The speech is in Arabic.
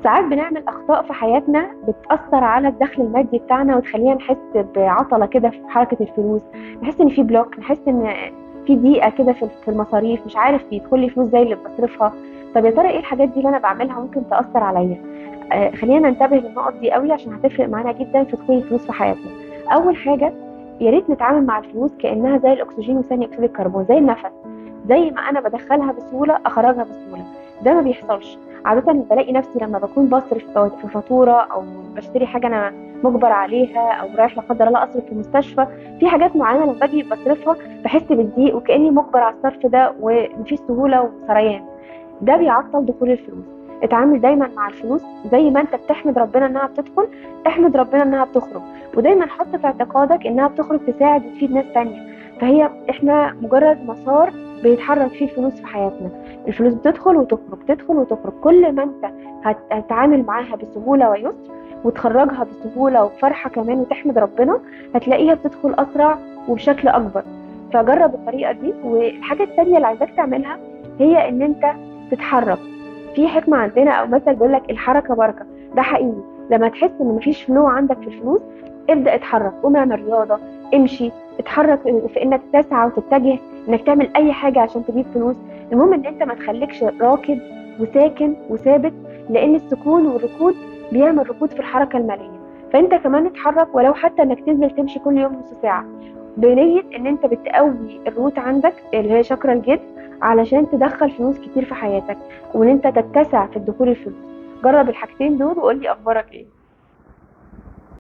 ساعات بنعمل أخطاء في حياتنا بتأثر على الدخل المادي بتاعنا وتخلينا نحس بعطلة كده في حركة الفلوس، نحس إن في بلوك، نحس إن في ضيقة كده في المصاريف، مش عارف بيدخل لي فلوس زي اللي بصرفها. طب يا ترى إيه الحاجات دي اللي أنا بعملها ممكن تأثر عليا؟ خلينا ننتبه للنقط دي قوي عشان هتفرق معانا جدا في دخول الفلوس في حياتنا. أول حاجة، يا ريت نتعامل مع الفلوس كأنها زي الأكسجين وثاني أكسيد الكربون، زي النفس. زي ما أنا بدخلها بسهولة أخرجها بسهولة. ده ما بيحصلش. عادة بلاقي نفسي لما بكون بصرف في فاتورة أو بشتري حاجة أنا مجبر عليها، أو رايح لا قدر الله أصرف في المستشفى، في حاجات معينة لما باجي بصرفها بحس بالضيق وكأني مجبر على الصرف ده ومفيش سهولة وسريان. ده بيعطل دخول الفلوس. اتعامل دايما مع الفلوس زي ما انت بتحمد ربنا انها بتدخل، احمد ربنا انها بتخرج. ودايما حط في اعتقادك انها بتخرج تساعد وتفيد ناس تانية. احنا مجرد مسار بيتحرك فيه الفلوس في حياتنا. الفلوس بتدخل وتخرج، تدخل وتخرج. كل ما انت هتتعامل معاها بسهولة ويسر وتخرجها بسهولة وبفرحة كمان وتحمد ربنا، هتلاقيها بتدخل أسرع وبشكل أكبر. فجرب الطريقة دي. والحاجة التانية اللي عايزاك تعملها هي إن أنت تتحرك. في حكمة عندنا أو مثل بيقول لك الحركة بركة. ده حقيقي. لما تحس إن مفيش فلو عندك في الفلوس، ابدأ اتحرك، قوم اعمل رياضة، امشي، اتحرك في إنك تسعى وتتجه إنك تعمل أي حاجة عشان تجيب فلوس. المهم إن أنت ما تخليكش راكد وساكن وثابت، لأن السكون والركود بيعمل ركود في الحركة المالية. فأنت كمان اتحرك، ولو حتى إنك تنزل تمشي كل يوم نص ساعة، بنية إن أنت بتقوي الروت عندك اللي هي شكرا الجد، علشان تدخل فلوس كتير في حياتك وان انت تتسع في الدخول الفلوس. جرب الحاجتين دول وقول لي اخبارك ايه.